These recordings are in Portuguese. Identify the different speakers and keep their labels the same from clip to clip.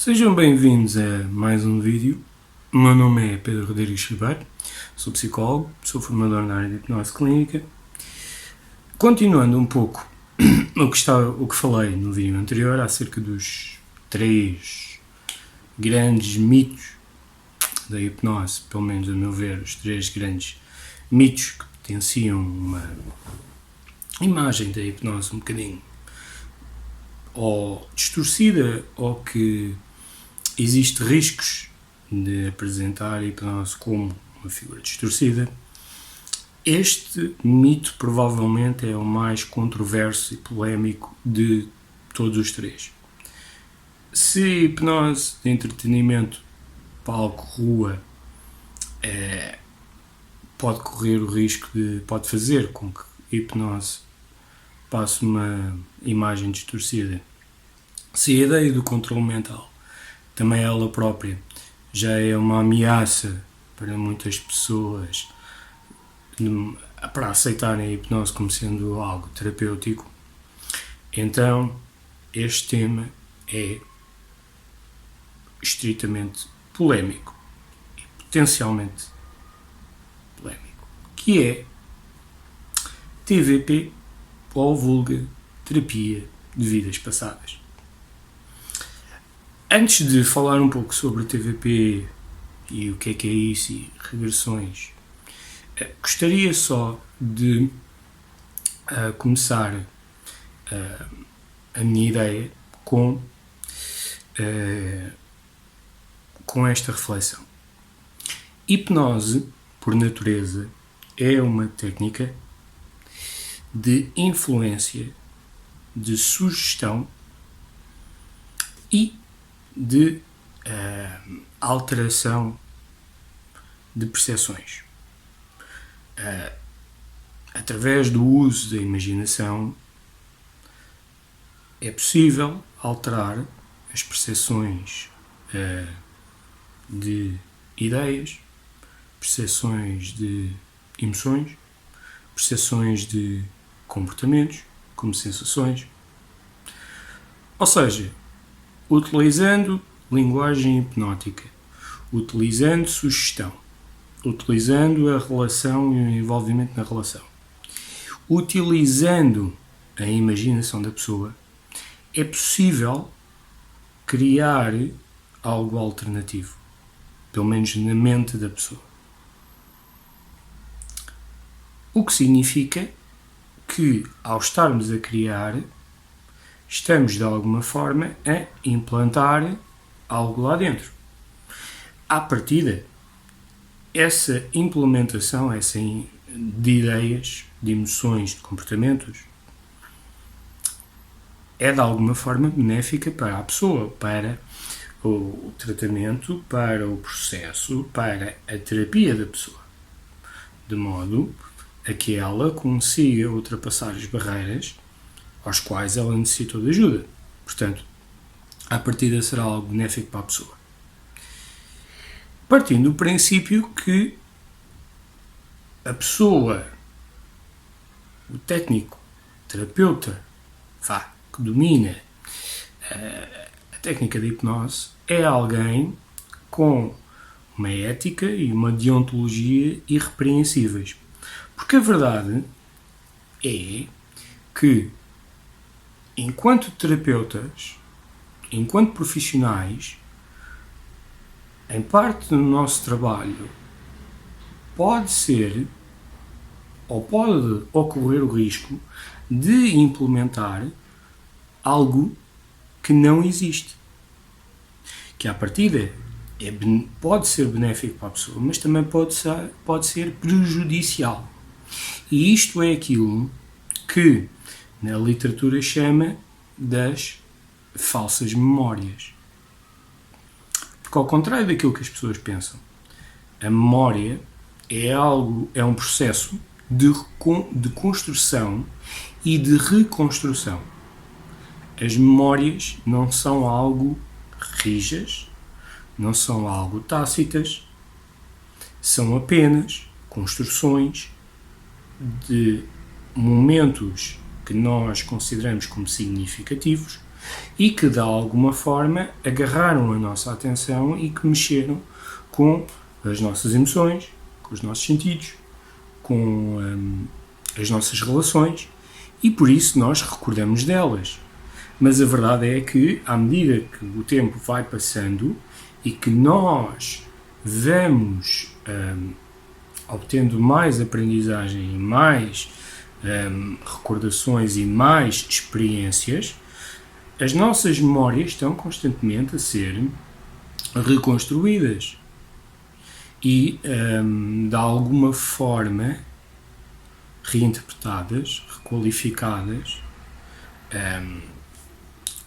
Speaker 1: Sejam bem-vindos a mais um vídeo. O meu nome é Pedro Rodrigues Ribeiro, sou psicólogo, sou formador na área de hipnose clínica. Continuando um pouco o que falei no vídeo anterior acerca dos 3 grandes mitos da hipnose, pelo menos a meu ver, os 3 grandes mitos que potenciam uma imagem da hipnose um bocadinho ou distorcida ou que existe riscos de apresentar a hipnose como uma figura distorcida. Este mito provavelmente é o mais controverso e polémico de todos os 3. Se a hipnose de entretenimento, palco, rua, pode correr o risco pode fazer com que a hipnose passe uma imagem distorcida. Se a ideia do controle mental, também ela própria, já é uma ameaça para muitas pessoas para aceitarem a hipnose como sendo algo terapêutico, então este tema é estritamente polémico e potencialmente polémico, que é TVP ou vulga terapia de vidas passadas. Antes de falar um pouco sobre TVP e o que é isso e regressões, gostaria só de começar a minha ideia com esta reflexão. Hipnose, por natureza, é uma técnica de influência, de sugestão e de alteração de percepções. Através do uso da imaginação é possível alterar as percepções de ideias, percepções de emoções, percepções de comportamentos, como sensações. Ou seja, utilizando linguagem hipnótica, utilizando sugestão, utilizando a relação e o envolvimento na relação, utilizando a imaginação da pessoa, é possível criar algo alternativo, pelo menos na mente da pessoa. O que significa que, ao estarmos a criar, estamos de alguma forma a implantar algo lá dentro. À partida, essa implementação de ideias, de emoções, de comportamentos, é de alguma forma benéfica para a pessoa, para o tratamento, para o processo, para a terapia da pessoa, de modo a que ela consiga ultrapassar as barreiras aos quais ela necessitou de ajuda. Portanto, à partida será algo benéfico para a pessoa. Partindo do princípio que a pessoa, o técnico, o terapeuta, que domina a técnica de hipnose, é alguém com uma ética e uma deontologia irrepreensíveis. Porque a verdade é que, enquanto terapeutas, enquanto profissionais, em parte do nosso trabalho pode ser ou pode ocorrer o risco de implementar algo que não existe, que à partida pode ser benéfico para a pessoa, mas também pode ser prejudicial. E isto é aquilo que na literatura chama das falsas memórias. Porque, ao contrário daquilo que as pessoas pensam, a memória é um processo de construção e de reconstrução. As memórias não são algo rijas, não são algo tácitas, são apenas construções de momentos que nós consideramos como significativos, e que de alguma forma agarraram a nossa atenção e que mexeram com as nossas emoções, com os nossos sentidos, com as nossas relações, e por isso nós recordamos delas. Mas a verdade é que, à medida que o tempo vai passando e que nós vamos obtendo mais aprendizagem e mais recordações e mais experiências, as nossas memórias estão constantemente a ser reconstruídas e, de alguma forma, reinterpretadas, requalificadas,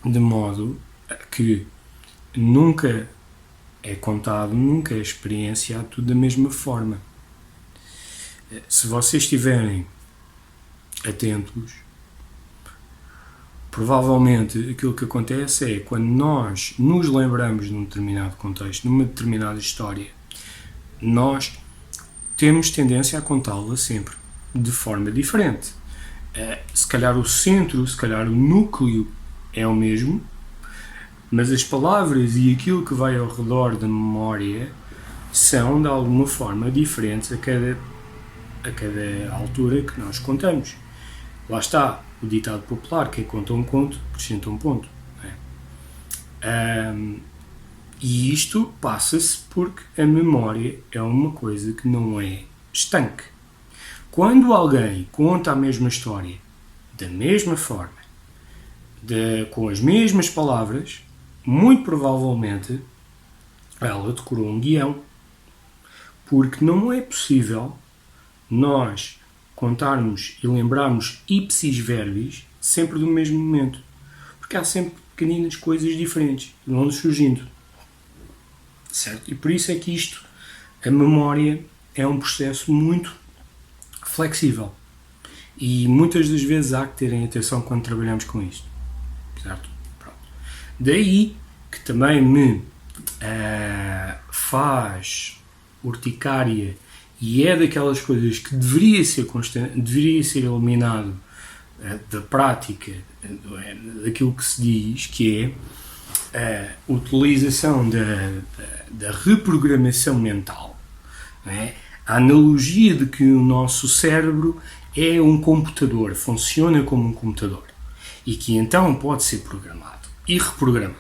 Speaker 1: de modo que nunca é contado, nunca é experienciado tudo da mesma forma. Se vocês estiverem atentos, provavelmente aquilo que acontece é quando nós nos lembramos de um determinado contexto, numa determinada história, nós temos tendência a contá-la sempre de forma diferente. Se calhar o centro, se calhar o núcleo é o mesmo, mas as palavras e aquilo que vai ao redor da memória são de alguma forma diferentes a cada altura que nós contamos. Lá está o ditado popular: quem conta um conto acrescenta um ponto. E isto passa-se porque a memória é uma coisa que não é estanque. Quando alguém conta a mesma história da mesma forma, com as mesmas palavras, muito provavelmente ela decorou um guião, porque não é possível nós contarmos e lembrarmos ipsis verbis sempre do mesmo momento, porque há sempre pequeninas coisas diferentes que vão surgindo, certo? E por isso é que a memória é um processo muito flexível e muitas das vezes há que terem atenção quando trabalhamos com isto, certo? Pronto. Daí que também me faz urticária e é daquelas coisas que deveria ser eliminado da prática, daquilo que se diz, que é a utilização da reprogramação mental. Não é? A analogia de que o nosso cérebro é um computador, funciona como um computador, e que então pode ser programado e reprogramado.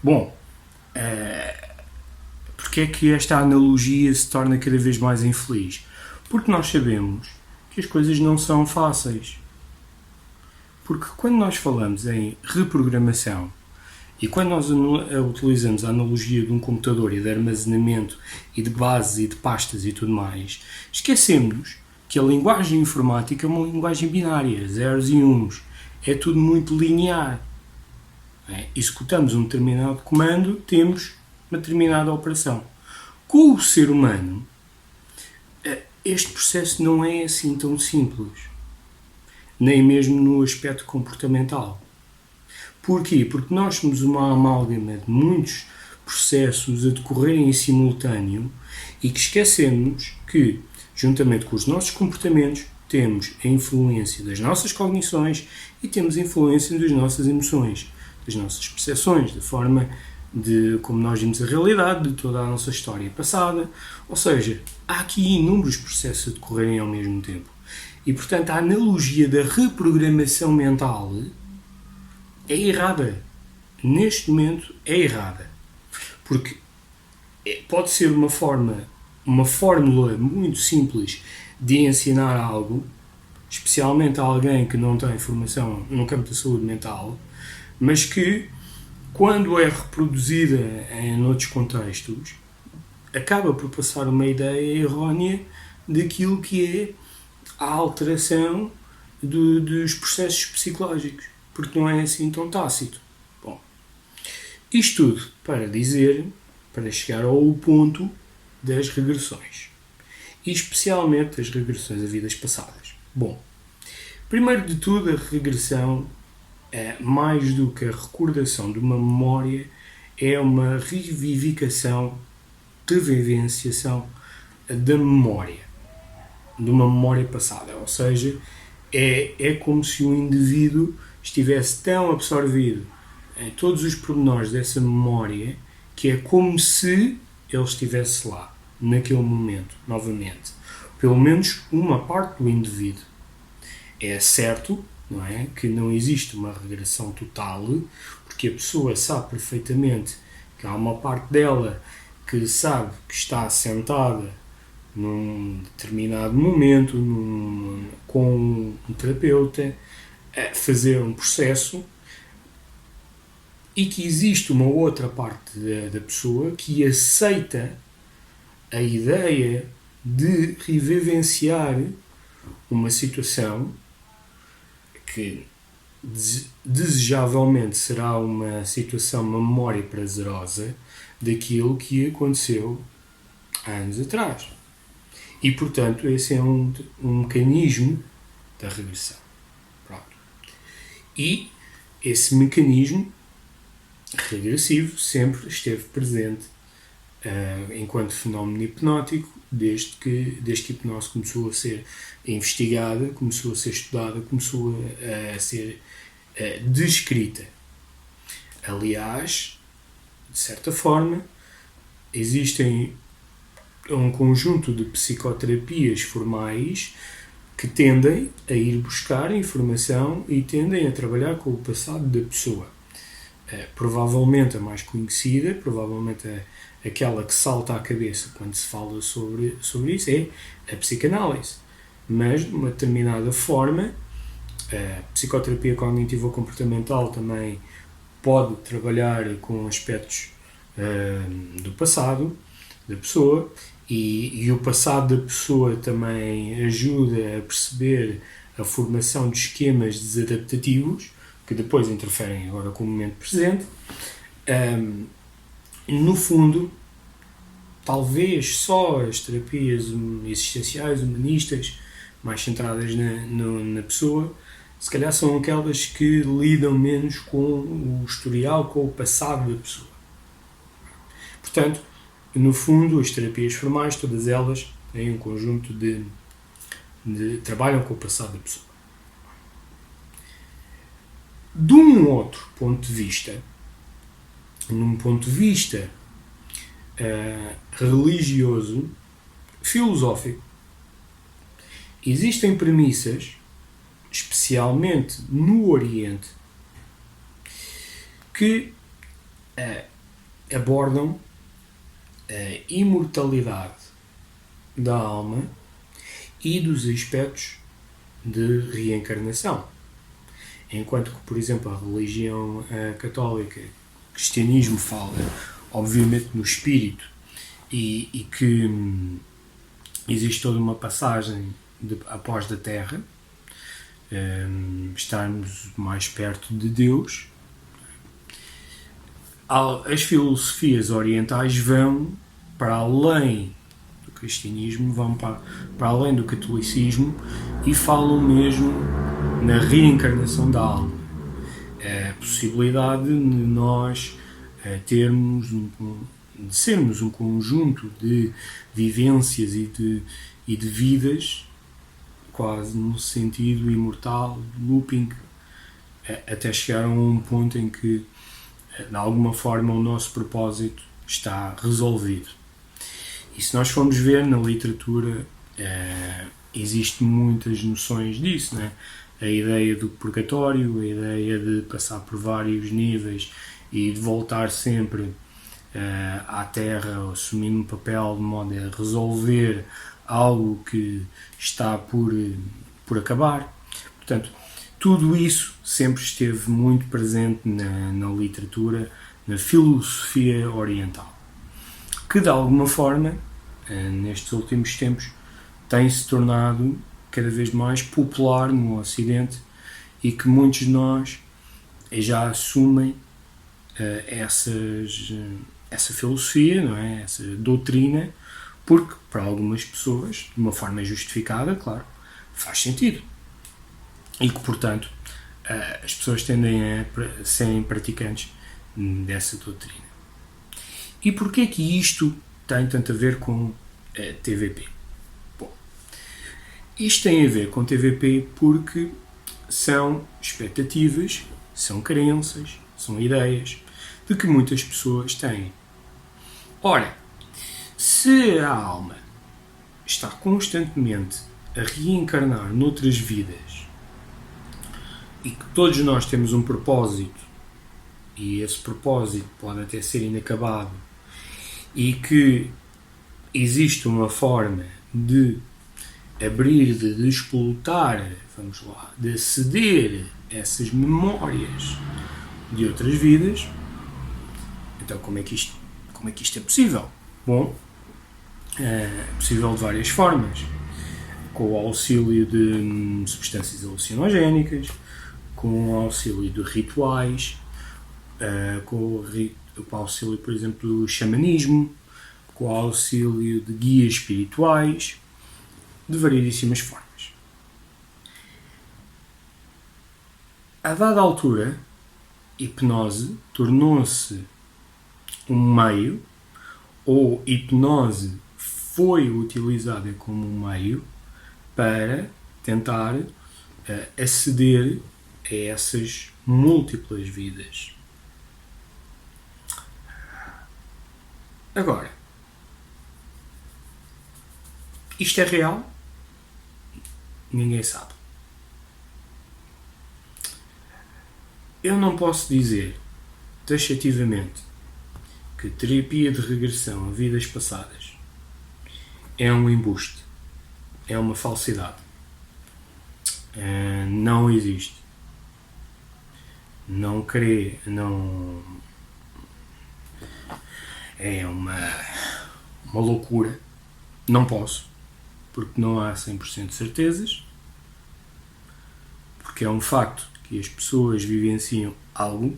Speaker 1: Bom, porque é que esta analogia se torna cada vez mais infeliz? Porque nós sabemos que as coisas não são fáceis. Porque quando nós falamos em reprogramação e quando nós utilizamos a analogia de um computador e de armazenamento e de bases e de pastas e tudo mais, esquecemos que a linguagem informática é uma linguagem binária, zeros e uns. É tudo muito linear. Executamos um determinado comando, temos uma determinada operação. Com o ser humano, este processo não é assim tão simples, nem mesmo no aspecto comportamental. Porquê? Porque nós somos uma amálgama de muitos processos a decorrerem em simultâneo e que esquecemos que, juntamente com os nossos comportamentos, temos a influência das nossas cognições e temos a influência das nossas emoções, das nossas percepções, da forma de como nós vimos a realidade, de toda a nossa história passada. Ou seja, há aqui inúmeros processos a decorrerem ao mesmo tempo. E, portanto, a analogia da reprogramação mental é errada. Neste momento é errada. Porque pode ser uma fórmula muito simples de ensinar algo, especialmente a alguém que não tem formação no campo da saúde mental, mas que, quando é reproduzida em outros contextos, acaba por passar uma ideia errónea daquilo que é a alteração dos processos psicológicos, porque não é assim tão tácito. Bom, isto tudo para chegar ao ponto das regressões, e especialmente das regressões a vidas passadas. Bom, primeiro de tudo, a regressão mais do que a recordação de uma memória, é uma revivificação, revivenciação da memória, de uma memória passada. Ou seja, é como se o indivíduo estivesse tão absorvido em todos os pormenores dessa memória que é como se ele estivesse lá, naquele momento, novamente. Pelo menos uma parte do indivíduo. É certo, não é, que não existe uma regressão total, porque a pessoa sabe perfeitamente que há uma parte dela que sabe que está sentada num determinado momento com um terapeuta a fazer um processo e que existe uma outra parte da pessoa que aceita a ideia de revivenciar uma situação que desejavelmente será uma situação, uma memória prazerosa daquilo que aconteceu há anos atrás. E, portanto, esse é um mecanismo da regressão. Pronto. E esse mecanismo regressivo sempre esteve presente enquanto fenómeno hipnótico desde que a hipnose começou a ser investigada, começou a ser estudada, começou a ser descrita. Aliás, de certa forma, existem um conjunto de psicoterapias formais que tendem a ir buscar informação e tendem a trabalhar com o passado da pessoa. Provavelmente a mais conhecida, provavelmente aquela que salta à cabeça quando se fala sobre isso, é a psicanálise. Mas, de uma determinada forma, a psicoterapia cognitivo-comportamental também pode trabalhar com aspectos do passado da pessoa e o passado da pessoa também ajuda a perceber a formação de esquemas desadaptativos que depois interferem agora com o momento presente. No fundo, talvez só as terapias existenciais, humanistas, mais centradas na pessoa, se calhar são aquelas que lidam menos com o historial, com o passado da pessoa. Portanto, no fundo, as terapias formais, todas elas têm um conjunto de trabalham com o passado da pessoa. De um outro ponto de vista, num ponto de vista religioso, filosófico, existem premissas, especialmente no Oriente, que abordam a imortalidade da alma e dos aspectos de reencarnação. Enquanto que, por exemplo, a religião católica, o cristianismo fala, obviamente, no espírito e que existe toda uma passagem após da Terra, estarmos mais perto de Deus. As filosofias orientais vão para além do cristianismo, vão para além do catolicismo e falam mesmo na reencarnação da alma. A possibilidade de nós termos de sermos um conjunto de vivências e de vidas quase no sentido imortal, looping, até chegar a um ponto em que de alguma forma o nosso propósito está resolvido. E se nós formos ver na literatura, existem muitas noções disso, né? A ideia do purgatório, a ideia de passar por vários níveis e de voltar sempre à Terra, assumindo um papel de modo a resolver algo que está por acabar. Portanto, tudo isso sempre esteve muito presente na literatura, na filosofia oriental, que de alguma forma, nestes últimos tempos, tem se tornado cada vez mais popular no Ocidente e que muitos de nós já assumem essa filosofia, não é? Essa doutrina, porque para algumas pessoas, de uma forma justificada, claro, faz sentido. E que, portanto, as pessoas tendem a serem praticantes dessa doutrina. E porquê que isto tem tanto a ver com TVP? Bom, isto tem a ver com TVP porque são expectativas, são crenças, são ideias de que muitas pessoas têm. Ora, se a alma está constantemente a reencarnar noutras vidas e que todos nós temos um propósito e esse propósito pode até ser inacabado e que existe uma forma de abrir, de despolutar, vamos lá, de aceder a essas memórias de outras vidas, então como é que isto é possível? Bom, é possível de várias formas, com o auxílio de substâncias alucinogénicas, com o auxílio de rituais, com o auxílio, por exemplo, do xamanismo, com o auxílio de guias espirituais, de variedíssimas formas. A dada altura, hipnose tornou-se um meio, ou hipnose foi utilizada como um meio para tentar aceder a essas múltiplas vidas. Agora, isto é real? Ninguém sabe. Eu não posso dizer taxativamente que terapia de regressão a vidas passadas é um embuste, é uma falsidade. Não existe. Não crê, não. É uma loucura. Não posso, porque não há 100% de certezas, porque é um facto que as pessoas vivenciam algo.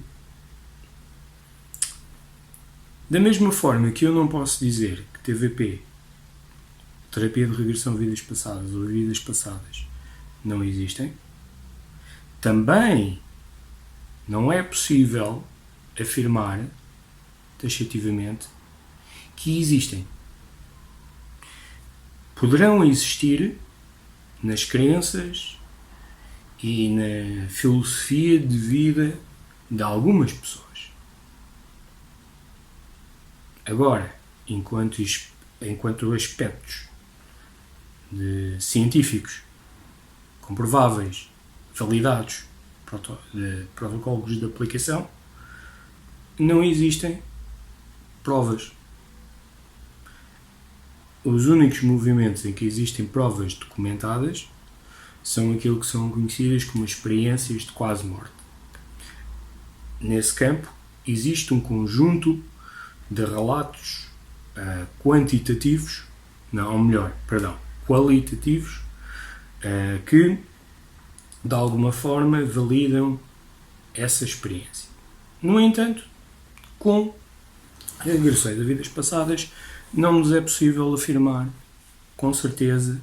Speaker 1: Da mesma forma que eu não posso dizer que TVP, terapia de regressão a vidas passadas ou vidas passadas, não existem, também não é possível afirmar taxativamente que existem. Poderão existir nas crenças e na filosofia de vida de algumas pessoas. Agora, enquanto aspectos científicos, comprováveis, validados, de protocolos de aplicação, não existem provas. Os únicos movimentos em que existem provas documentadas são aquilo que são conhecidas como experiências de quase morte. Nesse campo, existe um conjunto de relatos qualitativos que de alguma forma validam essa experiência. No entanto, com regressões a vidas passadas, não nos é possível afirmar com certeza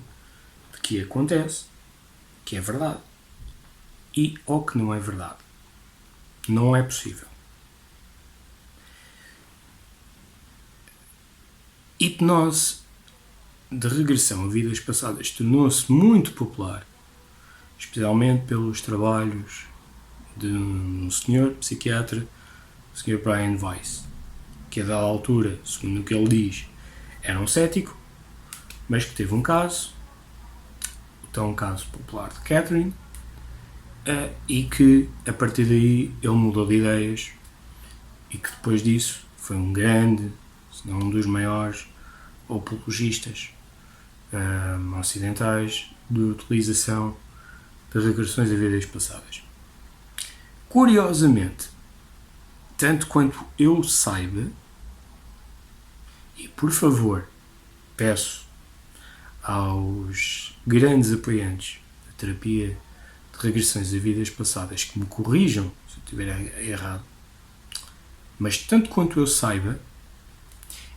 Speaker 1: de que acontece, que é verdade ou que não é verdade. Não é possível. Hipnose de regressão a vidas passadas tornou-se muito popular, especialmente pelos trabalhos de um senhor psiquiatra, o Sr. Brian Weiss, que a dada altura, segundo o que ele diz, era um cético, mas que teve um caso, um caso popular de Catherine, e que a partir daí ele mudou de ideias e que depois disso foi um grande, se não um dos maiores apologistas ocidentais de utilização de regressões a vidas passadas. Curiosamente, tanto quanto eu saiba, e por favor peço aos grandes apoiantes da terapia de regressões a vidas passadas que me corrijam se eu estiver errado, mas tanto quanto eu saiba,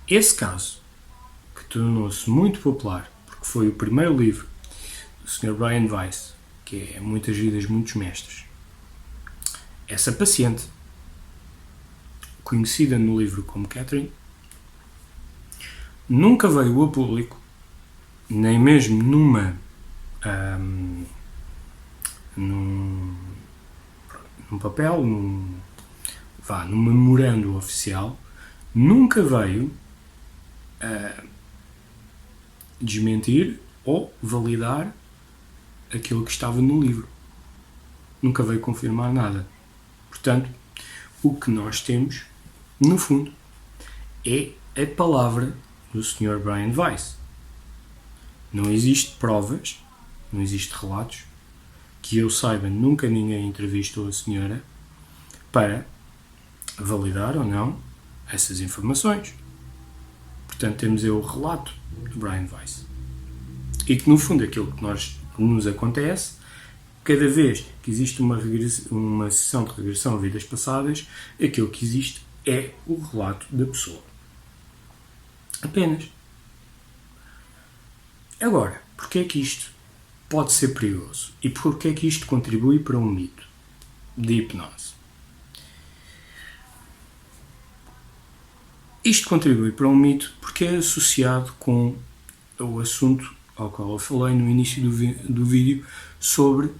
Speaker 1: esse caso, que tornou-se muito popular, porque foi o primeiro livro do Sr. Brian Weiss, que é Muitas Vidas, Muitos Mestres, essa paciente, conhecida no livro como Catherine, nunca veio a público, nem mesmo num papel, num memorando oficial, nunca veio desmentir ou validar aquilo que estava no livro. Nunca veio confirmar nada. Portanto, o que nós temos, no fundo, é a palavra do Sr. Brian Weiss. Não existe provas, não existe relatos, que eu saiba, nunca ninguém entrevistou a senhora para validar ou não essas informações. Portanto, temos o relato de Brian Weiss. E que, no fundo, aquilo que nos acontece, cada vez que existe uma sessão de regressão a vidas passadas, aquilo que existe é o relato da pessoa. Apenas. Agora, porquê é que isto pode ser perigoso? E porquê é que isto contribui para um mito de hipnose? Isto contribui para um mito porque é associado com o assunto ao qual eu falei no início do vídeo sobre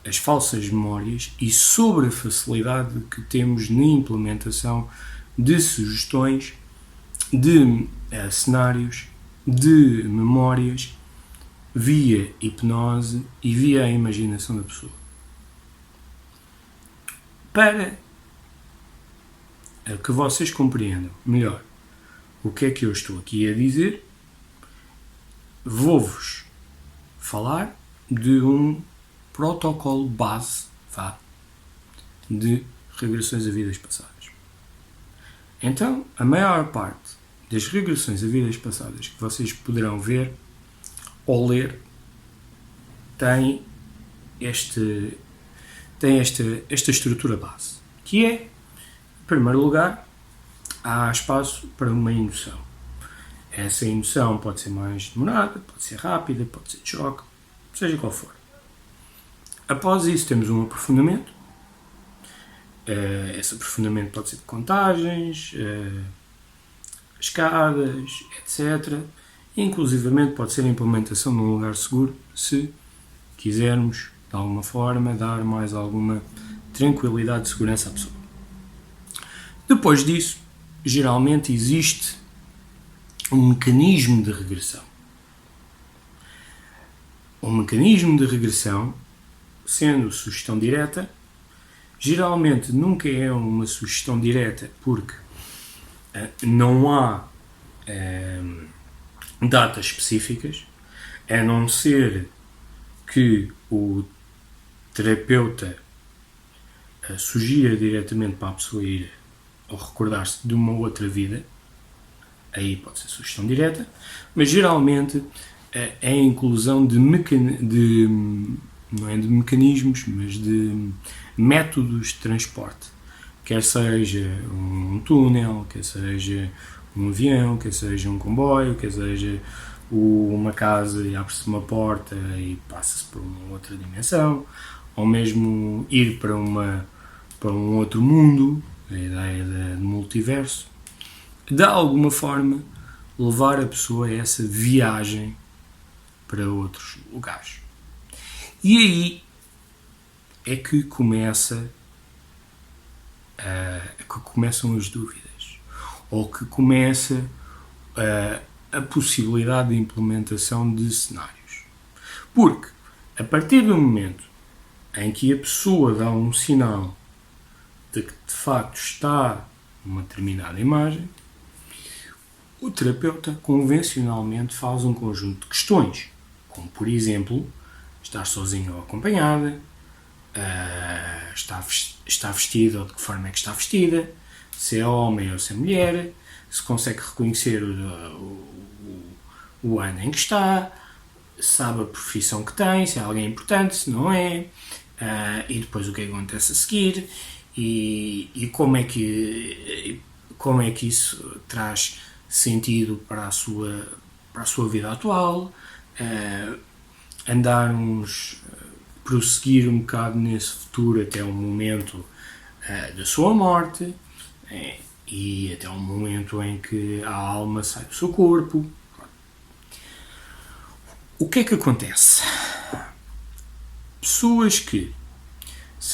Speaker 1: as falsas memórias e sobre a facilidade que temos na implementação de sugestões, de cenários, de memórias via hipnose e via a imaginação da pessoa. Para que vocês compreendam melhor o que é que eu estou aqui a dizer, vou-vos falar de um protocolo base de regressões a vidas passadas. Então, a maior parte das regressões a vidas passadas que vocês poderão ver ou ler tem esta estrutura base, que é, em primeiro lugar, há espaço para uma indução. Essa indução pode ser mais demorada, pode ser rápida, pode ser de choque, seja qual for. Após isso temos um aprofundamento. Esse aprofundamento pode ser de contagens, escadas, etc. Inclusivamente pode ser a implementação num lugar seguro, se quisermos, de alguma forma, dar mais alguma tranquilidade e segurança à pessoa. Depois disso, geralmente existe um mecanismo de regressão. Um mecanismo de regressão, sendo sugestão direta, geralmente nunca é uma sugestão direta porque não há datas específicas, a não ser que o terapeuta sugira diretamente para a pessoa ir ou recordar-se de uma outra vida. Aí pode ser sugestão direta, mas geralmente é a inclusão não é de mecanismos, mas de métodos de transporte, quer seja um túnel, quer seja um avião, quer seja um comboio, quer seja uma casa e abre-se uma porta e passa-se por uma outra dimensão, ou mesmo ir para um outro mundo, a ideia de multiverso, de alguma forma levar a pessoa a essa viagem para outros lugares. E aí é que começam as dúvidas, ou que começa a possibilidade de implementação de cenários. Porque, a partir do momento em que a pessoa dá um sinal de que de facto está numa determinada imagem, o terapeuta convencionalmente faz um conjunto de questões, como por exemplo, estar sozinho ou acompanhada, está vestida ou de que forma é que está vestida, se é homem ou se é mulher, se consegue reconhecer o ano em que está, sabe a profissão que tem, se é alguém importante, se não é, e depois o que acontece a seguir, e como é que isso traz sentido para a sua vida atual, prosseguir um bocado nesse futuro até o momento da sua morte, e até o momento em que a alma sai do seu corpo. O que é que acontece? Pessoas que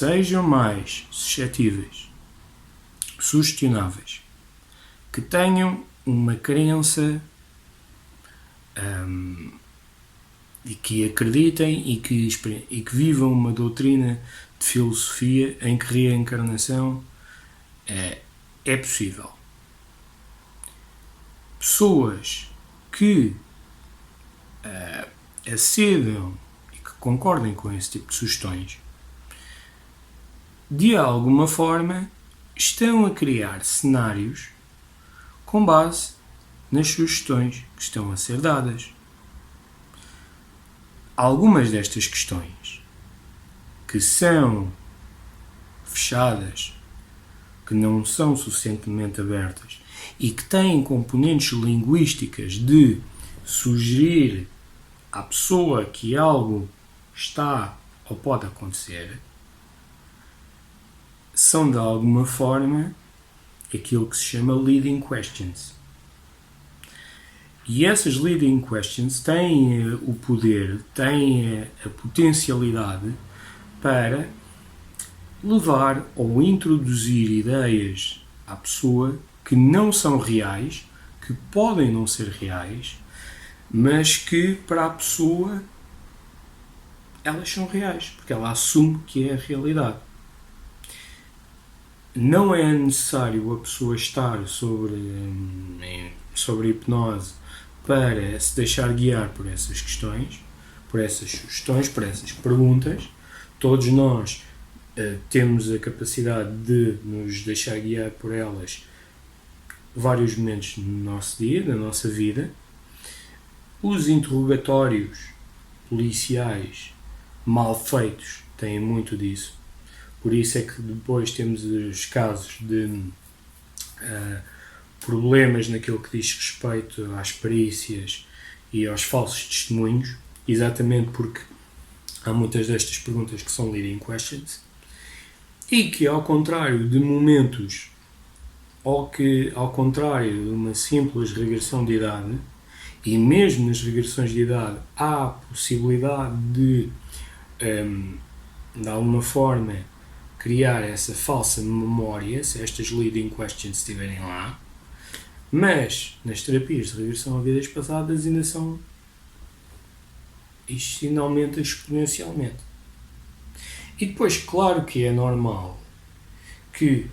Speaker 1: sejam mais suscetíveis, sugestionáveis, que tenham uma crença e que acreditem e que vivam uma doutrina de filosofia em que reencarnação é possível. Pessoas que acedam e que concordem com esse tipo de sugestões, de alguma forma estão a criar cenários com base nas sugestões que estão a ser dadas. Algumas destas questões que são fechadas, que não são suficientemente abertas e que têm componentes linguísticas de sugerir à pessoa que algo está ou pode acontecer, são de alguma forma aquilo que se chama leading questions. E essas leading questions têm o poder, têm a potencialidade para levar ou introduzir ideias à pessoa que não são reais, que podem não ser reais, mas que para a pessoa elas são reais, porque ela assume que é a realidade. Não é necessário a pessoa estar sobre hipnose para se deixar guiar por essas questões, por essas sugestões, por essas perguntas. Todos nós temos a capacidade de nos deixar guiar por elas vários momentos no nosso dia, na nossa vida. Os interrogatórios policiais mal feitos têm muito disso. Por isso é que depois temos os casos de problemas naquilo que diz respeito às perícias e aos falsos testemunhos, exatamente porque há muitas destas perguntas que são leading questions e que, ao contrário de momentos ou que, ao contrário de uma simples regressão de idade, e mesmo nas regressões de idade há a possibilidade de alguma forma criar essa falsa memória, se estas leading questions estiverem lá, mas nas terapias de regressão a vidas passadas ainda são, isto ainda aumenta exponencialmente. E depois, claro que é normal que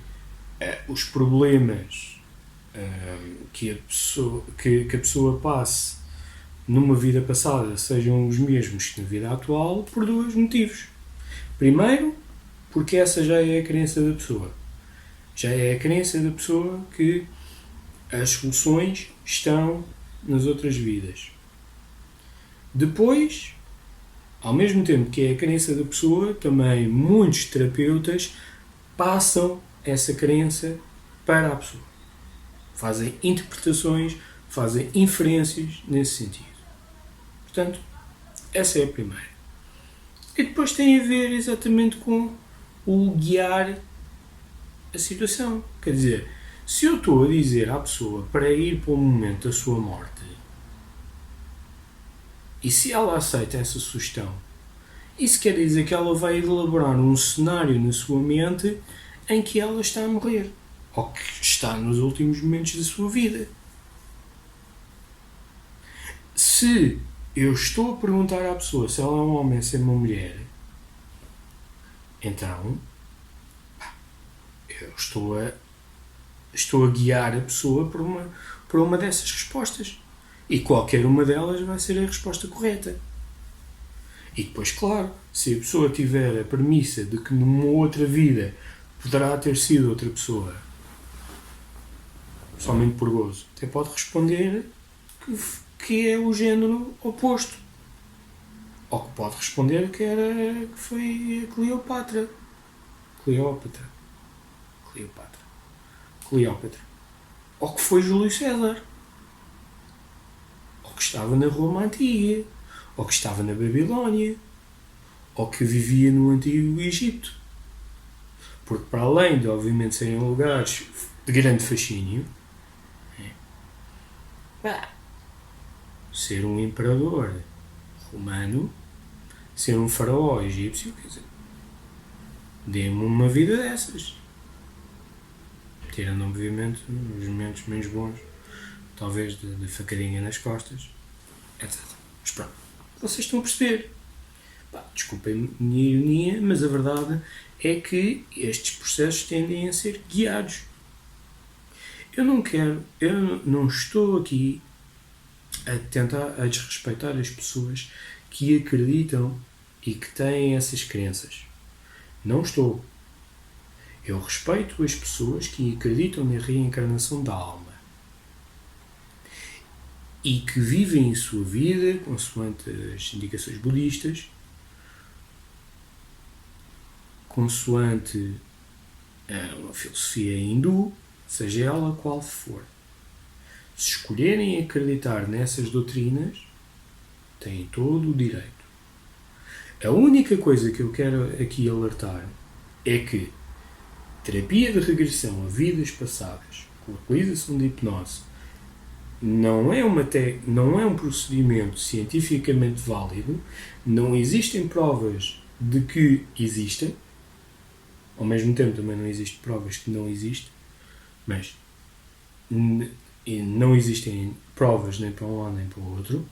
Speaker 1: os problemas que a pessoa passe numa vida passada sejam os mesmos que na vida atual, por dois motivos. Primeiro, porque essa já é a crença da pessoa. Já é a crença da pessoa que as soluções estão nas outras vidas. Depois, ao mesmo tempo que é a crença da pessoa, também muitos terapeutas passam essa crença para a pessoa. Fazem interpretações, fazem inferências nesse sentido. Portanto, essa é a primeira. E depois tem a ver exatamente com o guiar a situação. Quer dizer, se eu estou a dizer à pessoa para ir para o momento da sua morte, e se ela aceita essa sugestão, isso quer dizer que ela vai elaborar um cenário na sua mente em que ela está a morrer, ou que está nos últimos momentos da sua vida. Se eu estou a perguntar à pessoa se ela é um homem ou se é uma mulher, então eu estou a guiar a pessoa por uma dessas respostas. E qualquer uma delas vai ser a resposta correta. E depois, claro, se a pessoa tiver a premissa de que numa outra vida poderá ter sido outra pessoa, somente por gozo, até pode responder que é o género oposto. Ou que pode responder que foi a Cleópatra. Ou que foi Júlio César. Ou que estava na Roma Antiga. Ou que estava na Babilónia. Ou que vivia no Antigo Egito. Porque para além de, obviamente, serem lugares de grande fascínio, ser um imperador romano, ser um faraó egípcio, quer dizer, dê-me uma vida dessas. Tirando, obviamente, os momentos menos bons, talvez de facadinha nas costas, etc. Mas pronto, vocês estão a perceber. Desculpem a minha ironia, mas a verdade é que estes processos tendem a ser guiados. Eu não estou aqui a tentar desrespeitar as pessoas que acreditam e que têm essas crenças. Não estou. Eu respeito as pessoas que acreditam na reencarnação da alma e que vivem a sua vida consoante as indicações budistas, consoante a filosofia hindu, seja ela qual for. Se escolherem acreditar nessas doutrinas, têm todo o direito. A única coisa que eu quero aqui alertar é que terapia de regressão a vidas passadas, com a utilização de hipnose, não é um procedimento cientificamente válido, não existem provas de que existem, ao mesmo tempo também não existem provas que não existem, mas não existem provas nem para um lado nem para o outro,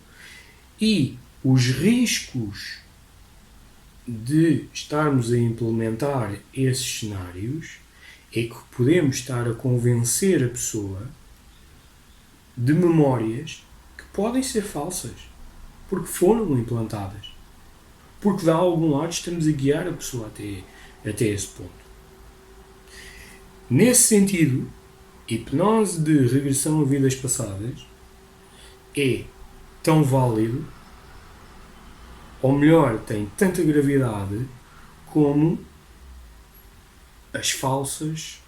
Speaker 1: e os riscos de estarmos a implementar esses cenários é que podemos estar a convencer a pessoa de memórias que podem ser falsas, porque foram implantadas. Porque de algum lado estamos a guiar a pessoa até esse ponto. Nesse sentido, hipnose de regressão a vidas passadas é tão válido, ou melhor, tem tanta gravidade como as falsas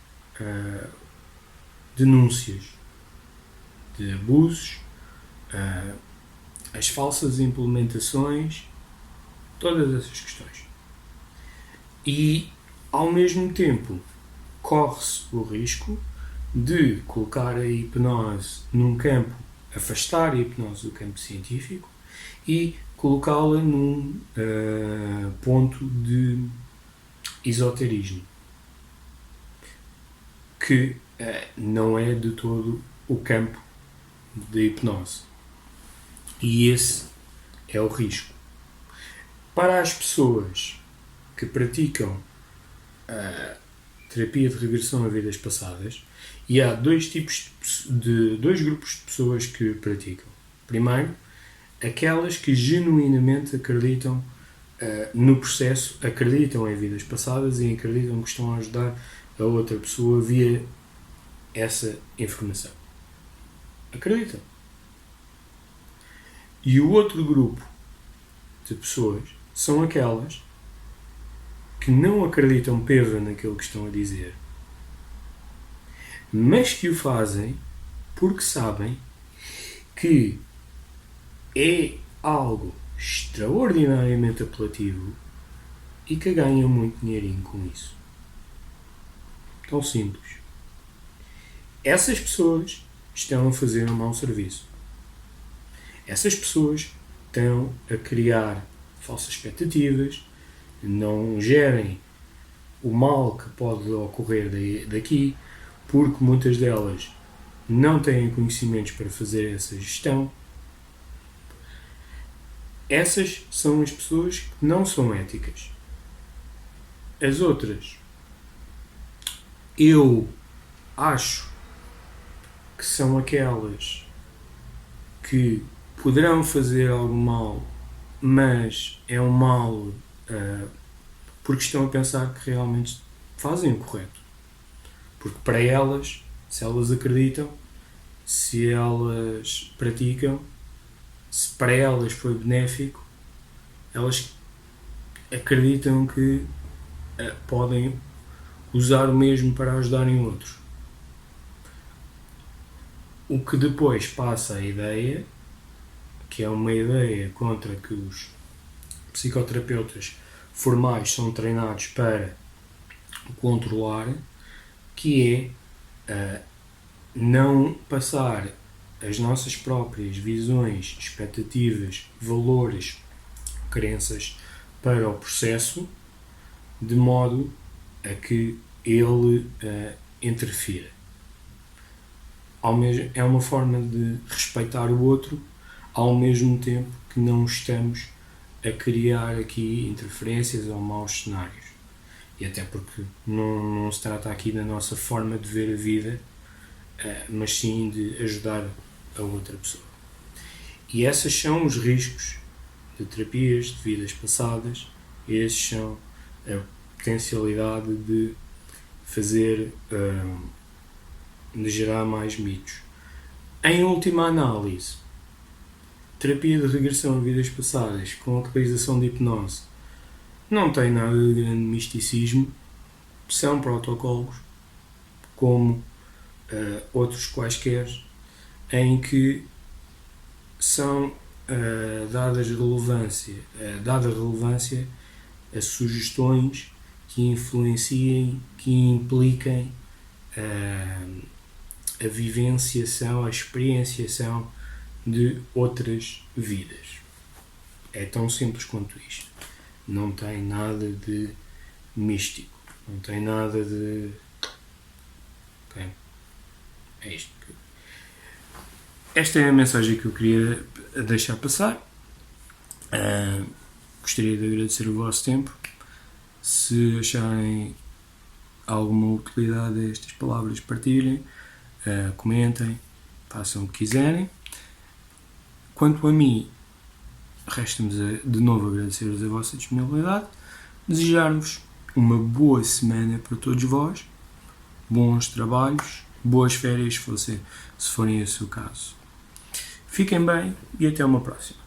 Speaker 1: denúncias de abusos, as falsas implementações, todas essas questões. E, ao mesmo tempo, corre-se o risco de colocar a hipnose num campo, afastar a hipnose do campo científico e colocá-la num ponto de esoterismo, que não é de todo o campo da hipnose. E esse é o risco. Para as pessoas que praticam terapia de regressão a vidas passadas, e há dois grupos de pessoas que praticam. Primeiro, aquelas que genuinamente acreditam no processo, acreditam em vidas passadas e acreditam que estão a ajudar a outra pessoa via essa informação. Acreditam. E o outro grupo de pessoas são aquelas que não acreditam peva naquilo que estão a dizer, mas que o fazem porque sabem que é algo extraordinariamente apelativo e que ganham muito dinheirinho com isso. Tão simples. Essas pessoas estão a fazer um mau serviço. Essas pessoas estão a criar falsas expectativas, não gerem o mal que pode ocorrer daqui, porque muitas delas não têm conhecimentos para fazer essa gestão. Essas são as pessoas que não são éticas. As outras, eu acho que são aquelas que poderão fazer algo mal, mas é um mal porque estão a pensar que realmente fazem o correto. Porque para elas, se elas acreditam, se elas praticam, se para elas foi benéfico, elas acreditam que podem usar o mesmo para ajudarem outros. O que depois passa a ideia, que é uma ideia contra que os psicoterapeutas formais são treinados para controlar, que é não passar as nossas próprias visões, expectativas, valores, crenças para o processo, de modo a que ele interfira. É uma forma de respeitar o outro, ao mesmo tempo que não estamos a criar aqui interferências ou maus cenários. E até porque não se trata aqui da nossa forma de ver a vida, mas sim de ajudar a outra pessoa. E esses são os riscos de terapias de vidas passadas, e esses são a potencialidade de fazer, de gerar mais mitos. Em última análise, terapia de regressão a vidas passadas com a utilização de hipnose não tem nada de grande misticismo, são protocolos como outros quaisquer, em que são dada relevância a sugestões que influenciem, que impliquem a vivenciação, a experienciação de outras vidas. É tão simples quanto isto. Não tem nada de místico. Não tem nada de... Okay. É isto. Esta é a mensagem que eu queria deixar passar. Gostaria de agradecer o vosso tempo. Se acharem alguma utilidade a estas palavras, partilhem, comentem, façam o que quiserem. Quanto a mim, resta-me de novo agradecer-vos a vossa disponibilidade, desejar-vos uma boa semana para todos vós, bons trabalhos, boas férias, se forem esse o caso. Fiquem bem e até uma próxima.